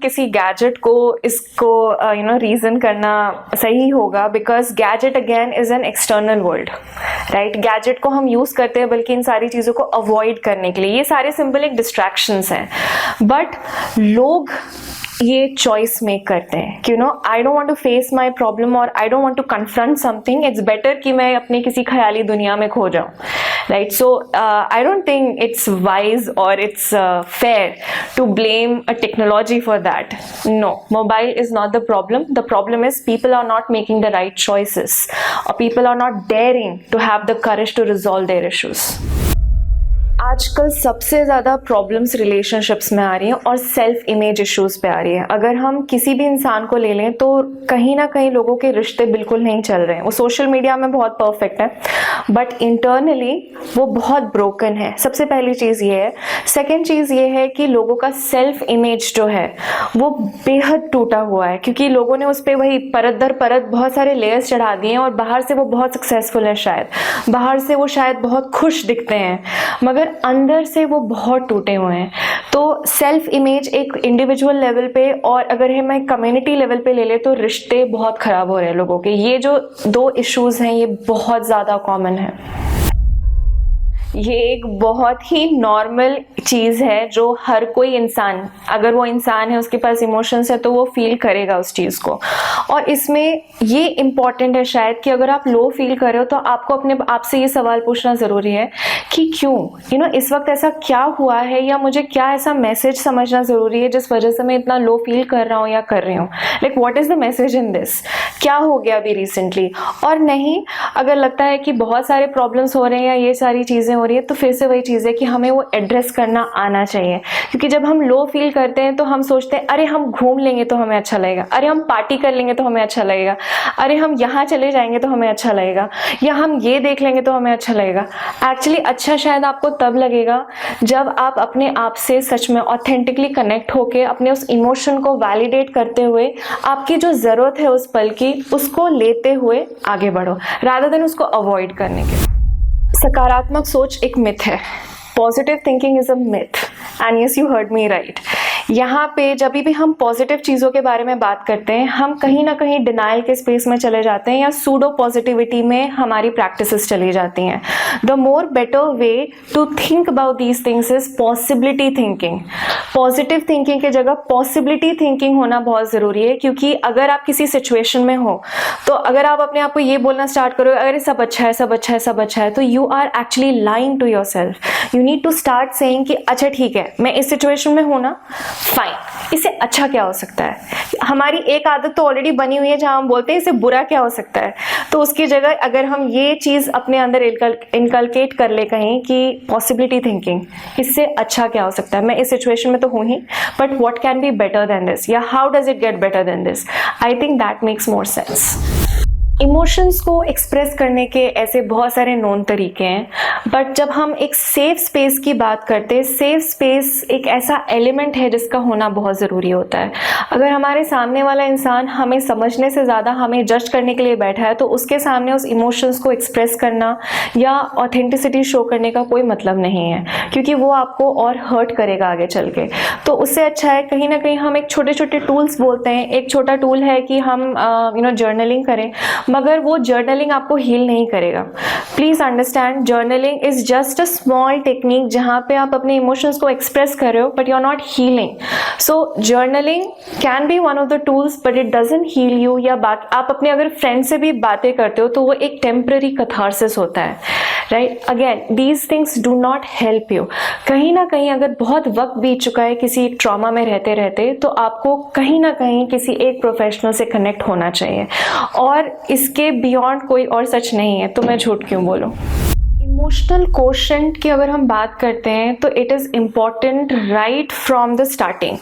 किसी गैजेट को इसको रीज़न करना सही होगा, because gadget again is an external world, right. Gadget को हम यूज़ करते हैं बल्कि इन सारी चीज़ों को अवॉइड करने के लिए, ये सारे सिंपल एक डिस्ट्रैक्शंस हैं, बट लोग ये चॉइस मेक करते हैं कि I don't want to face my problem और I don't want to confront something, it's better कि मैं अपनी किसी ख्याली दुनिया में खो जाऊं, right. So I don't think it's wise और it's fair to blame a technology for that. No, mobile is not the problem is people are not making the right choices और people are not daring to have the courage to resolve there issues. आजकल सबसे ज़्यादा problems relationships में आ रही हैं और self image issues पे आ रही है। अगर हम किसी भी इंसान को ले लें तो कहीं ना कहीं लोगों के रिश्ते बिल्कुल नहीं चल रहे हैं। वो सोशल मीडिया में बहुत परफेक्ट है बट इंटरनली वो बहुत ब्रोकन है। सबसे पहली चीज़ ये है। सेकेंड चीज़ ये है कि लोगों का सेल्फ इमेज जो है वो बेहद टूटा हुआ है, क्योंकि लोगों ने उस पर वही परत दर परत बहुत सारे लेयर्स चढ़ा दिए हैं और बाहर से वो बहुत सक्सेसफुल है, शायद बाहर से वो शायद बहुत खुश दिखते हैं मगर अंदर से वो बहुत टूटे हुए हैं। तो सेल्फ इमेज एक इंडिविजुअल लेवल पे और अगर हम कम्युनिटी लेवल पे ले ले तो रिश्ते बहुत ख़राब हो रहे हैं लोगों के। ये जो दो इश्यूज़ हैं ये बहुत ज़्यादा कॉमन है। ये एक बहुत ही नॉर्मल चीज़ है जो हर कोई इंसान, अगर वो इंसान है उसके पास इमोशंस है तो वो फील करेगा उस चीज़ को। और इसमें ये इम्पॉर्टेंट है शायद कि अगर आप लो फील कर रहे हो तो आपको अपने आप से ये सवाल पूछना ज़रूरी है कि क्यों, इस वक्त ऐसा क्या हुआ है या मुझे क्या ऐसा मैसेज समझना ज़रूरी है जिस वजह से मैं इतना लो फील कर रहा हूँ या कर रही हूँ। Like what is the message in this, क्या हो गया अभी रिसेंटली। और नहीं, अगर लगता है कि बहुत सारे प्रॉब्लम्स हो रहे हैं या ये सारी चीज़ें हो रही है तो फिर से वही चीज़ है कि हमें वो एड्रेस करना आना चाहिए। क्योंकि जब हम लो फील करते हैं तो हम सोचते हैं अरे हम घूम लेंगे तो हमें अच्छा लगेगा, अरे हम पार्टी कर लेंगे तो हमें अच्छा लगेगा, अरे हम यहाँ चले जाएंगे तो हमें अच्छा लगेगा, या हम ये देख लेंगे तो हमें अच्छा लगेगा। एक्चुअली अच्छा शायद आपको तब लगेगा जब आप अपने आप से सच में ऑथेंटिकली कनेक्ट होके अपने उस इमोशन को वैलिडेट करते हुए आपकी जो ज़रूरत है उस पल की उसको लेते हुए आगे बढ़ो, रादर देन उसको अवॉइड करने के। सकारात्मक सोच एक मिथ है। Positive thinking is a myth and yes you heard me right. यहाँ पे जब भी हम पॉजिटिव चीज़ों के बारे में बात करते हैं हम कहीं ना कहीं डिनाइल के स्पेस में चले जाते हैं या सूडो पॉजिटिविटी में हमारी प्रैक्टिसेस चली जाती हैं। The more better way to think about these things is possibility thinking. Positive thinking की जगह पॉसिबिलिटी थिंकिंग होना बहुत ज़रूरी है, क्योंकि अगर आप किसी सिचुएशन में हो तो अगर आप अपने आप को ये बोलना स्टार्ट करो अरे सब अच्छा है सब अच्छा है सब अच्छा है, तो you are actually lying to yourself. You need to start saying कि अच्छा ठीक है मैं इस सिचुएशन में हूँ ना, फाइन, इससे अच्छा क्या हो सकता है। हमारी एक आदत तो ऑलरेडी बनी हुई है जहां हम बोलते हैं इससे बुरा क्या हो सकता है, तो उसकी जगह अगर हम ये चीज़ अपने अंदर इनकलकेट कर ले कहीं कि पॉसिबिलिटी थिंकिंग, इससे अच्छा क्या हो सकता है, मैं इस सिचुएशन में तो हूँ ही but what can be better than this, या how does it get better than this, I think that makes more sense. Emotions को एक्सप्रेस करने के ऐसे बहुत सारे नोन तरीके हैं, बट जब हम एक सेफ स्पेस की बात करते हैं, सेफ स्पेस एक ऐसा एलिमेंट है जिसका होना बहुत ज़रूरी होता है। अगर हमारे सामने वाला इंसान हमें समझने से ज़्यादा हमें जज करने के लिए बैठा है तो उसके सामने उस इमोशंस को एक्सप्रेस करना या ऑथेंटिसिटी शो करने का कोई मतलब नहीं है, क्योंकि वो आपको और हर्ट करेगा आगे चल के। तो उससे अच्छा है कहीं ना कहीं हम एक छोटे छोटे टूल्स बोलते हैं, एक छोटा टूल है कि हम जर्नलिंग करें, मगर वो जर्नलिंग आपको हील नहीं करेगा। Please understand, journaling is just a small technique जहाँ पे आप अपने इमोशंस को एक्सप्रेस कर रहे हो but you are not healing. So journaling can be one of the tools but it doesn't heal you. या बात आप अपने अगर फ्रेंड से भी बातें करते हो तो वो एक टेम्पररी कथारसिस होता है, right. Again these things do not help you. कहीं ना कहीं अगर बहुत वक्त बीत चुका है किसी ट्रॉमा में रहते रहते तो आपको कहीं ना कहीं किसी एक प्रोफेशनल से कनेक्ट होना चाहिए, और इसके बियॉन्ड कोई और सच नहीं है, तो मैं झूठ क्यों बोलूं। इमोशनल कोशेंट की अगर हम बात करते हैं तो it is important right from the starting.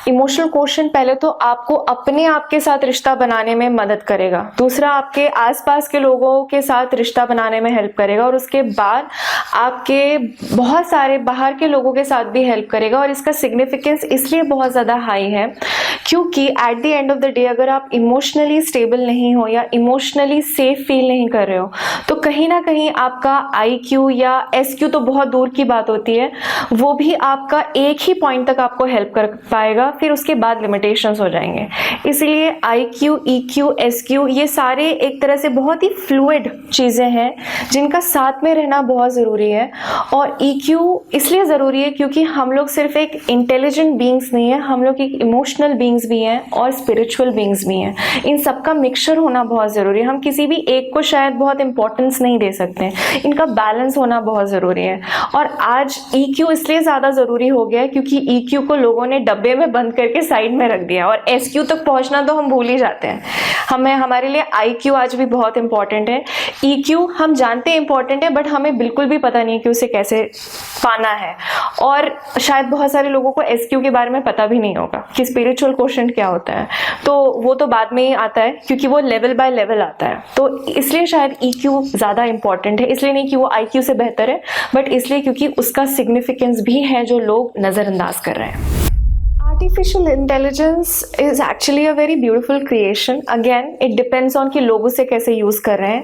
Emotional quotient पहले तो आपको अपने आप के साथ रिश्ता बनाने में मदद करेगा, दूसरा आपके आसपास के लोगों के साथ रिश्ता बनाने में हेल्प करेगा, और उसके बाद आपके बहुत सारे बाहर के लोगों के साथ भी हेल्प करेगा। और इसका सिग्निफिकेंस इसलिए बहुत ज़्यादा हाई है क्योंकि at the end of the day अगर आप इमोशनली स्टेबल नहीं हो या इमोशनली सेफ फील नहीं कर रहे हो तो कहीं ना कहीं आपका IQ या SQ तो बहुत दूर की बात होती है, वो भी आपका एक ही पॉइंट तक आपको हेल्प कर पाएगा, फिर उसके बाद लिमिटेशंस हो जाएंगे। इसलिए IQ, EQ, SQ ये सारे एक तरह से बहुत ही फ्लूइड चीज़ें हैं जिनका साथ में रहना बहुत ज़रूरी है। और EQ इसलिए ज़रूरी है क्योंकि हम लोग सिर्फ एक इंटेलिजेंट बींग्स नहीं है, हम लोग एक इमोशनल बींग्स भी हैं और स्पिरिचुअल बींग्स भी हैं। इन सबका मिक्सचर होना बहुत ज़रूरी है। हम किसी भी एक को शायद बहुत इंपॉर्टेंस नहीं दे सकते, इनका बैलेंस होना बहुत ज़रूरी है। और आज EQ इसलिए ज़्यादा ज़रूरी हो गया है क्योंकि EQ को लोगों ने डब्बे में बंद करके साइड में रख दिया और SQ तक पहुंचना तो हम भूल ही जाते हैं। हमारे लिए IQ आज भी बहुत इंपॉर्टेंट है। EQ हम जानते हैं इंपॉर्टेंट है, बट हमें बिल्कुल भी पता नहीं कि उसे कैसे पाना है। और शायद बहुत सारे लोगों को SQ के बारे में पता भी नहीं होगा कि स्पिरिचुअल क्वोशंट क्या होता है, तो वो तो बाद में ही आता है क्योंकि वो लेवल बाय लेवल आता है। तो इसलिए शायद EQ ज़्यादा इंपॉर्टेंट है, इसलिए नहीं कि वो IQ से बेहतर है, बट इसलिए क्योंकि उसका सिग्निफिकेंस भी है जो लोग नज़रअंदाज कर रहे हैं। Artificial intelligence is actually a very beautiful creation. Again, it depends on कि लोग उसे कैसे यूज़ कर रहे हैं।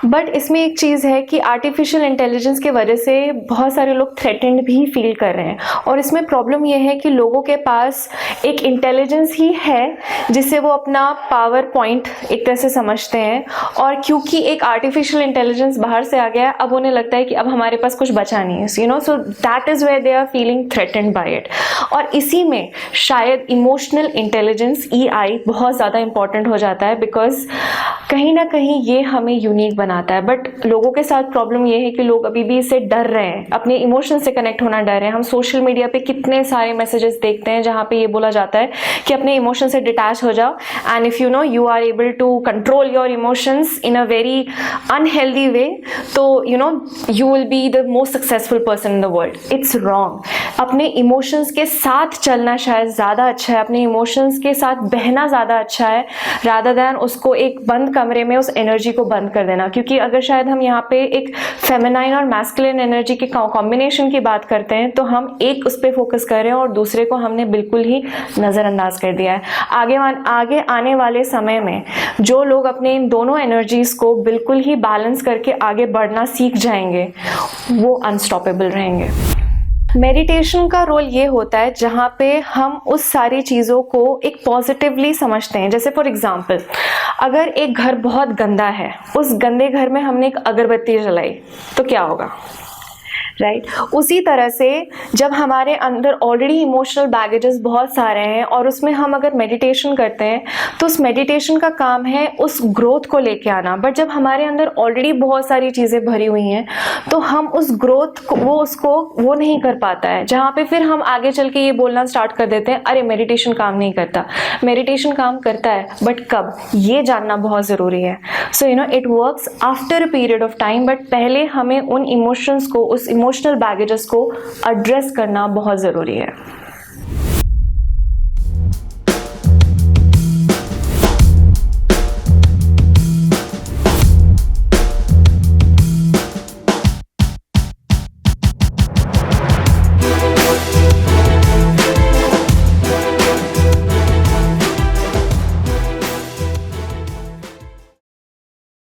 बट इसमें एक चीज़ है कि आर्टिफिशियल इंटेलिजेंस की वजह से बहुत सारे लोग थ्रेटेंड भी फील कर रहे हैं। और इसमें प्रॉब्लम यह है कि लोगों के पास एक इंटेलिजेंस ही है जिससे वो अपना पावर पॉइंट एक तरह से समझते हैं, और क्योंकि एक आर्टिफिशियल इंटेलिजेंस बाहर से आ गया, अब उन्हें लगता है कि अब हमारे पास कुछ बचा नहीं है, you know, so that is where they are feeling threatened by it. और इसी में शायद इमोशनल इंटेलिजेंस EI बहुत ज़्यादा इंपॉर्टेंट हो जाता है, बिकॉज कहीं ना कहीं ये हमें यूनिक बनाता है। बट लोगों के साथ प्रॉब्लम ये है कि लोग अभी भी इससे डर रहे हैं, अपने इमोशन से कनेक्ट होना डर रहे हैं। हम सोशल मीडिया पे कितने सारे मैसेजेस देखते हैं जहाँ पे ये बोला जाता है कि अपने इमोशन से डिटैच हो जाओ, and if you know you are able to control your emotions in a very unhealthy way, तो you know you will be the most successful person in the world. It's wrong. अपने emotions के साथ चलना शायद ज़्यादा अच्छा है, अपने इमोशंस के साथ बहना ज़्यादा अच्छा है, रादर दैन उसको एक बंद कमरे में उस एनर्जी को बंद कर देना। क्योंकि अगर शायद हम यहाँ पे एक फेमिनाइन और मैस्कुलिन एनर्जी के कॉम्बिनेशन की बात करते हैं तो हम एक उस पर फोकस कर रहे हैं और दूसरे को हमने बिल्कुल ही नज़रअंदाज कर दिया है। आगे आने वाले समय में जो लोग अपने इन दोनों एनर्जीज़ को बिल्कुल ही बैलेंस करके आगे बढ़ना सीख जाएंगे वो अनस्टॉपेबल रहेंगे। मेडिटेशन का रोल ये होता है जहाँ पे हम उस सारी चीज़ों को एक पॉजिटिवली समझते हैं। जैसे फॉर एग्जांपल, अगर एक घर बहुत गंदा है, उस गंदे घर में हमने एक अगरबत्ती जलाई तो क्या होगा, राइट? उसी तरह से जब हमारे अंदर ऑलरेडी इमोशनल बैगेजेस बहुत सारे हैं और उसमें हम अगर मेडिटेशन करते हैं तो उस मेडिटेशन का काम है उस ग्रोथ को लेके आना। बट जब हमारे अंदर ऑलरेडी बहुत सारी चीज़ें भरी हुई हैं तो हम उस ग्रोथ को वो नहीं कर पाता है, जहाँ पे फिर हम आगे चल के ये बोलना स्टार्ट कर देते हैं, अरे मेडिटेशन काम नहीं करता। मेडिटेशन काम करता है, बट कब, ये जानना बहुत ज़रूरी है। So you know it works after a period of time, but पहले हमें उन इमोशंस को, उस इमोशनल बैगेजेस को एड्रेस करना बहुत ज़रूरी है।